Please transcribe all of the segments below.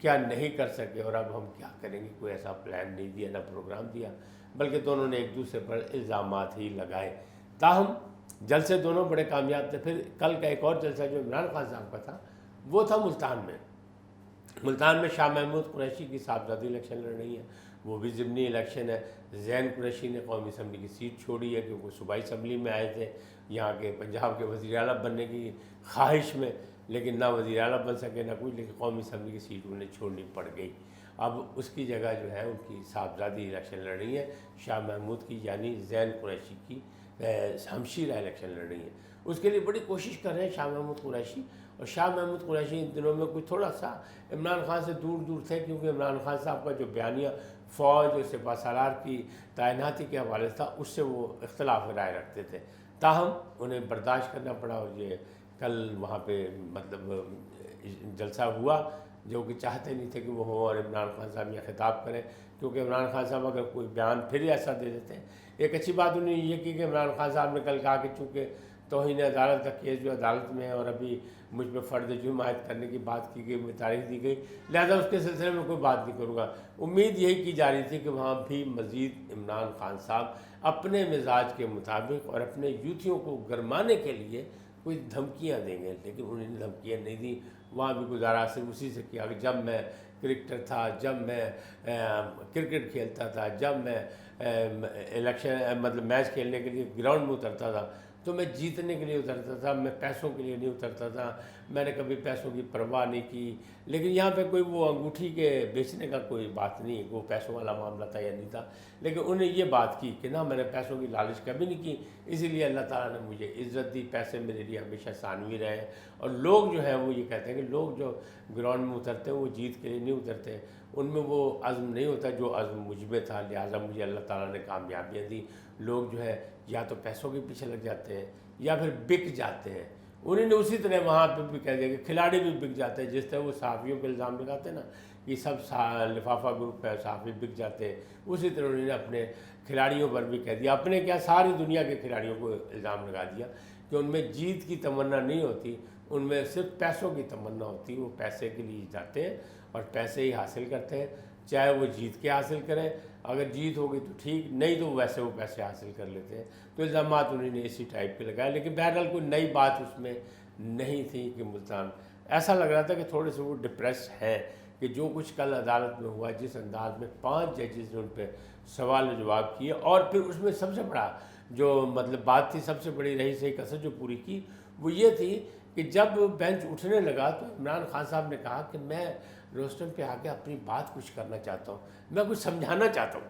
کیا نہیں کر سکے اور اب ہم کیا کریں گے، کوئی ایسا پلان نہیں دیا نہ پروگرام دیا، بلکہ دونوں نے ایک دوسرے پر الزامات ہی لگائے۔ تاہم جلسے دونوں بڑے کامیاب تھے۔ پھر کل کا ایک اور جلسہ جو عمران خان صاحب کا تھا وہ تھا ملتان میں شاہ محمود قریشی کی صاحبزادی الیکشن لڑ رہی ہے، وہ بھی ضمنی الیکشن ہے۔ زین قریشی نے قومی اسمبلی کی سیٹ چھوڑی ہے کیونکہ وہ صوبائی اسمبلی میں آئے تھے یہاں کے پنجاب کے وزیر اعلیٰ بننے کی خواہش میں، لیکن نہ وزیر اعلیٰ بن سکے نہ کچھ، لیکن قومی اسمبلی کی سیٹ انہیں چھوڑنی پڑ گئی۔ اب اس کی جگہ جو ہے ان کی صاحبزادی الیکشن لڑ رہی ہے، شاہ محمود کی یعنی زین قریشی کی ہمشیرہ الیکشن لڑ رہی ہے۔ اس کے لیے بڑی کوشش کر رہے ہیں شاہ محمود قریشی، اور شاہ محمود قریشی ان دنوں میں کوئی تھوڑا سا عمران خان سے دور تھے، کیونکہ عمران خان صاحب کا جو بیانیہ فوج اور سپہ سالار کی تعیناتی کے حوالے سے تھا اس سے وہ اختلاف رائے رکھتے تھے۔ تاہم انہیں برداشت کرنا پڑا، اور یہ کل وہاں پہ مطلب جلسہ ہوا جو کہ چاہتے نہیں تھے کہ وہ ہو اور عمران خان صاحب یہ خطاب کریں، کیونکہ عمران خان صاحب اگر کوئی بیان پھر ایسا دے دیتے ہیں۔ ایک اچھی بات انہوں نے یہ کی کہ عمران خان صاحب نے کل کہا کہ چونکہ توہین عدالت کا کیس جو عدالت میں ہے اور ابھی مجھ پہ فرد جرم عائد کرنے کی بات کی گئی، مجھے تاریخ دی گئی، لہذا اس کے سلسلے میں کوئی بات نہیں کروں گا۔ امید یہی کی جا رہی تھی کہ وہاں بھی مزید عمران خان صاحب اپنے مزاج کے مطابق اور اپنے یوتھیوں کو گرمانے کے لیے کوئی دھمکیاں دیں گے، لیکن انہوں نے دھمکیاں نہیں دی۔ وہاں بھی گزارا صرف اسی سے کیا کہ جب میں کرکٹر تھا، جب میں کرکٹ کھیلتا تھا، جب میں الیکشن مطلب میچ کھیلنے کے لیے گراؤنڈ میں اترتا تھا تو میں جیتنے کے لیے اترتا تھا، میں پیسوں کے لیے نہیں اترتا تھا، میں نے کبھی پیسوں کی پرواہ نہیں کی۔ لیکن یہاں پہ کوئی وہ انگوٹھی کے بیچنے کا کوئی بات نہیں، وہ پیسوں والا معاملہ تھا یا نہیں تھا، لیکن انہوں نے یہ بات کی کہ نہ میں نے پیسوں کی لالچ کبھی نہیں کی، اسی لیے اللہ تعالیٰ نے مجھے عزت دی، پیسے میرے لیے ہمیشہ ثانوی رہے۔ اور لوگ جو ہیں وہ یہ کہتے ہیں کہ لوگ جو گراؤنڈ میں اترتے ہیں وہ جیت کے لیے نہیں اترتے، ان میں وہ عزم نہیں ہوتا جو عزم مجھ میں تھا، لہٰذا مجھے اللہ تعالیٰ نے کامیابیاں دی۔ لوگ جو ہے یا تو پیسوں کے پیچھے لگ جاتے ہیں یا پھر بک جاتے ہیں۔ انہوں نے اسی طرح وہاں پہ بھی کہہ دیا کہ کھلاڑی بھی بک جاتے ہیں، جس طرح وہ صحافیوں پہ الزام لگاتے ہیں نا کہ سب لفافہ گروپ پہ صحافی بک جاتے ہیں، اسی طرح انہوں نے اپنے کھلاڑیوں پر بھی کہہ دیا، اپنے کیا ساری دنیا کے کھلاڑیوں کو الزام لگا دیا کہ ان میں جیت کی تمنا نہیں ہوتی، ان میں صرف پیسوں کی تمنا ہوتی، وہ پیسے کے لیے جاتے ہیں اور پیسے ہی حاصل کرتے ہیں، چاہے وہ جیت کے حاصل کریں، اگر جیت ہوگی تو ٹھیک، نہیں تو ویسے وہ پیسے حاصل کر لیتے ہیں۔ تو الزامات انہوں نے اسی ٹائپ کے لگائے، لیکن بہرحال کوئی نئی بات اس میں نہیں تھی کہ ملتان ایسا لگ رہا تھا کہ تھوڑے سے وہ ڈپریس ہیں کہ جو کچھ کل عدالت میں ہوا، جس انداز میں 5 ججز نے ان پہ سوال و جواب کیے، اور پھر اس میں سب سے بڑا جو مطلب بات تھی، سب سے بڑی رہی صحیح کسر جو پوری کی وہ یہ تھی کہ جب بینچ اٹھنے لگا تو عمران خان صاحب نے کہا کہ میں روسٹم پہ آ کے اپنی بات کچھ کرنا چاہتا ہوں، میں کچھ سمجھانا چاہتا ہوں،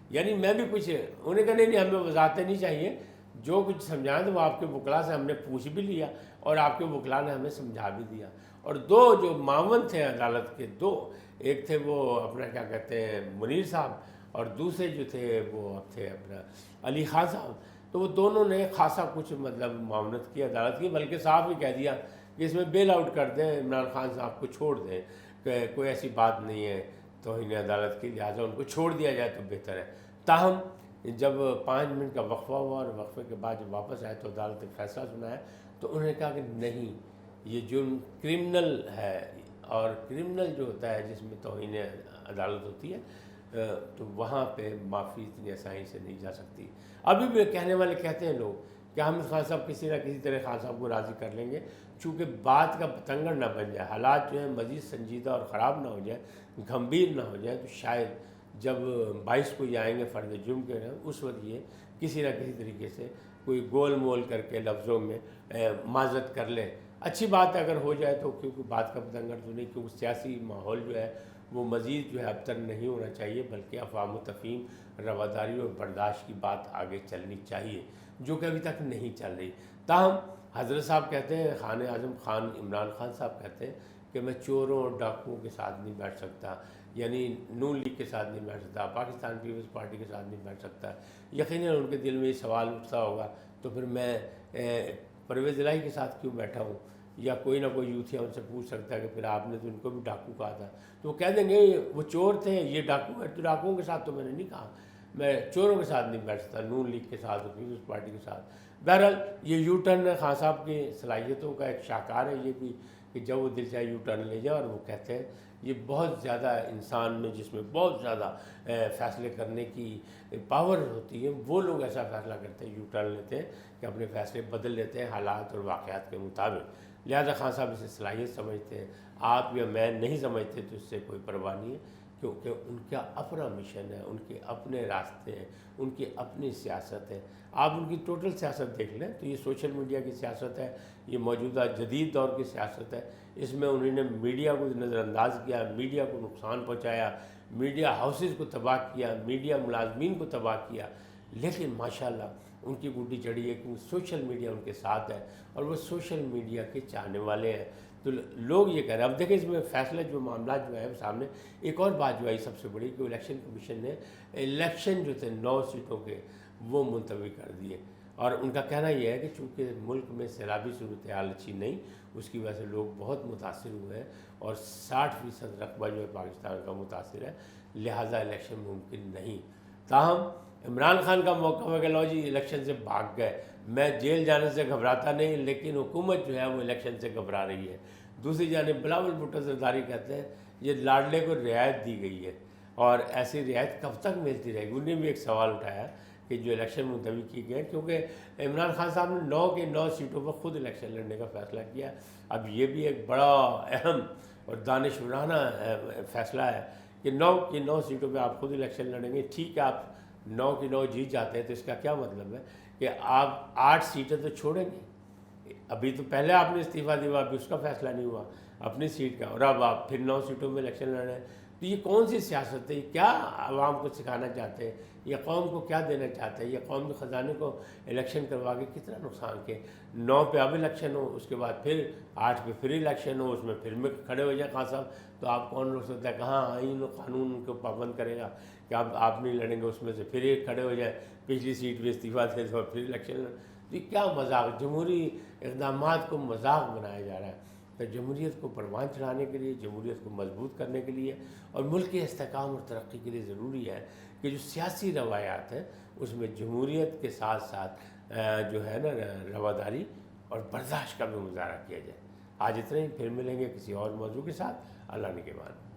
یعنی میں بھی کچھ، انہوں نے کہا نہیں ہمیں وضاحتیں نہیں چاہیے، جو کچھ سمجھائیں تو وہ آپ کے وکلا سے ہم نے پوچھ بھی لیا اور آپ کے وکلا نے ہمیں سمجھا بھی دیا۔ اور 2 جو معاون تھے عدالت کے 2، ایک تھے وہ اپنا کیا کہتے ہیں منیر صاحب، اور دوسرے جو تھے وہ تھے اپنا علی خان صاحب، تو وہ دونوں نے خاصا کچھ مطلب معاونت کی عدالت کی، بلکہ صاحب ہی کہہ دیا کہ اس میں بیل آؤٹ کر دیں، عمران خان صاحب کو چھوڑ دیں، کہ کوئی ایسی بات نہیں ہے توہین عدالت کی، لہٰذا ان کو چھوڑ دیا جائے تو بہتر ہے۔ تاہم جب 5 منٹ کا وقفہ ہوا اور وقفے کے بعد جب واپس آئے تو عدالت نے فیصلہ سنایا، تو انہوں نے کہا کہ نہیں، یہ جرم کرمنل ہے، اور کرمنل جو ہوتا ہے جس میں توہین عدالت ہوتی ہے تو وہاں پہ معافی اتنی آسانی سے نہیں جا سکتی۔ ابھی بھی کہنے والے کہتے ہیں لوگ کہ حامد خان صاحب کسی نہ کسی طرح خان صاحب کو راضی کر لیں گے، چونکہ بات کا بتنگڑ نہ بن جائے، حالات جو ہیں مزید سنجیدہ اور خراب نہ ہو جائیں، گھمبیر نہ ہو جائیں، تو شاید جب 22 کو یہ آئیں گے فرد جرم کے اس وقت یہ کسی نہ کسی طریقے سے کوئی گول مول کر کے لفظوں میں معذرت کر لیں۔ اچھی بات ہے اگر ہو جائے تو، کیونکہ بات کا بتنگڑ تو نہیں، کیونکہ سیاسی ماحول جو ہے وہ مزید جو ہے ابتر نہیں ہونا چاہیے، بلکہ افہام و تفہیم، رواداری اور برداشت کی بات آگے چلنی چاہیے، جو کہ ابھی تک نہیں چل رہی۔ تاہم حضرت صاحب کہتے ہیں، خان اعظم خان عمران خان صاحب کہتے ہیں کہ میں چوروں اور ڈاکوؤں کے ساتھ نہیں بیٹھ سکتا، یعنی نون لیگ کے ساتھ نہیں بیٹھ سکتا، پاکستان پیپلز پارٹی کے ساتھ نہیں بیٹھ سکتا۔ یقیناً ان کے دل میں یہ سوال اٹھتا ہوگا تو پھر میں پرویز الہی کے ساتھ کیوں بیٹھا ہوں، یا کوئی نہ کوئی یوتھیا ان سے پوچھ سکتا ہے کہ پھر آپ نے تو ان کو بھی ڈاکو کہا تھا، تو وہ کہہ دیں گے وہ چور تھے، یہ ڈاکو ہے، تو ڈاکوؤں کے ساتھ تو میں نے نہیں کہا، میں چوروں کے ساتھ نہیں بیٹھ سکتا، نون لیگ کے ساتھ اور پیپلز پارٹی کے ساتھ۔ بہرحال یہ یو ٹرن خان صاحب کی صلاحیتوں کا ایک شاہکار ہے یہ بھی، کہ جب وہ دل چاہے یو ٹرن لے جائیں، اور وہ کہتے ہیں یہ بہت زیادہ انسان میں جس میں بہت زیادہ فیصلے کرنے کی پاور ہوتی ہے، وہ لوگ ایسا فیصلہ کرتے ہیں، یو ٹرن لیتے ہیں کہ اپنے فیصلے بدل لیتے ہیں حالات اور واقعات کے مطابق۔ لہذا خان صاحب اسے صلاحیت سمجھتے ہیں، آپ یا میں نہیں سمجھتے تو اس سے کوئی پرواہ نہیں ہے، کیونکہ ان کا اپنا مشن ہے، ان کے اپنے راستے ہیں، ان کی اپنی سیاست ہے۔ آپ ان کی ٹوٹل سیاست دیکھ لیں تو یہ سوشل میڈیا کی سیاست ہے، یہ موجودہ جدید دور کی سیاست ہے۔ اس میں انہوں نے میڈیا کو نظر انداز کیا، میڈیا کو نقصان پہنچایا، میڈیا ہاؤسز کو تباہ کیا، میڈیا ملازمین کو تباہ کیا، لیکن ماشاءاللہ ان کی گڈی چڑھی ہے کیونکہ سوشل میڈیا ان کے ساتھ ہے اور وہ سوشل میڈیا کے چاہنے والے ہیں۔ تو لوگ یہ کہہ رہے ہیں، اب دیکھیں اس میں فیصلہ جو معاملات جو ہے سامنے، ایک اور بات جو آئی سب سے بڑی کہ الیکشن کمیشن نے الیکشن جو تھے 9 سیٹوں کے وہ ملتوی کر دیے، اور ان کا کہنا یہ ہے کہ چونکہ ملک میں سیلابی صورتحال اچھی نہیں، اس کی وجہ سے لوگ بہت متاثر ہوئے ہیں اور 60% رقبہ جو ہے پاکستان کا متاثر ہے، لہٰذا الیکشن ممکن نہیں۔ تاہم عمران خان کا موقع ہے کہ لو جی الیکشن سے بھاگ گئے، میں جیل جانے سے گھبراتا نہیں، لیکن حکومت جو ہے وہ الیکشن سے گھبرا رہی ہے۔ دوسری جانب بلاول بھٹو زرداری کہتے ہیں یہ لاڈلے کو رعایت دی گئی ہے، اور ایسی رعایت کب تک ملتی رہے گی؟ انہوں نے بھی ایک سوال اٹھایا کہ جو الیکشن ملتوی کی گئے، کیونکہ عمران خان صاحب نے 9 کے 9 سیٹوں پر خود الیکشن لڑنے کا فیصلہ کیا۔ اب یہ بھی ایک بڑا اہم اور دانشورانہ فیصلہ ہے کہ 9 کی 9 سیٹوں پہ آپ خود الیکشن لڑیں گے۔ ٹھیک ہے، آپ 9 کی 9 جیت جاتے ہیں تو اس کا کیا مطلب ہے کہ آپ 8 سیٹیں تو چھوڑیں گے؟ ابھی تو پہلے آپ نے استعفیٰ دیا، ابھی اس کا فیصلہ نہیں ہوا اپنی سیٹ کا، اور اب آپ پھر 9 سیٹوں میں الیکشن لڑ رہے ہیں۔ تو یہ کون سی سیاست ہے؟ یہ کیا عوام کو سکھانا چاہتے ہیں؟ یہ قوم کو کیا دینا چاہتے ہیں؟ یہ قوم کے خزانے کو الیکشن کروا کے کتنا نقصان کے 9 پہ اب الیکشن ہو، اس کے بعد پھر 8 پہ پھر الیکشن ہو، اس میں پھر میں کھڑے ہو جائیں خان صاحب، تو آپ کون لوگ سکتا ہے؟ کہاں آئین و قانون کو پابند کرے گا کہ آپ نہیں لڑیں گے؟ اس میں سے پھر ایک کھڑے ہو جائیں، پچھلی سیٹ پہ استعفیٰ دے دو پھر الیکشن لڑ۔ تو یہ کیا مذاق، جمہوری اقدامات کو مذاق بنایا جا رہا ہے۔ تو جمہوریت کو پروان چڑھانے کے لیے، جمہوریت کو مضبوط کرنے کے لیے اور ملک کے استحکام اور ترقی کے لیے ضروری ہے کہ جو سیاسی روایات ہیں اس میں جمہوریت کے ساتھ ساتھ جو ہے نا رواداری اور برداشت کا بھی مظاہرہ کیا جائے۔ آج اتنا ہی، پھر ملیں گے کسی اور موضوع کے ساتھ۔ اللہ نگہبان۔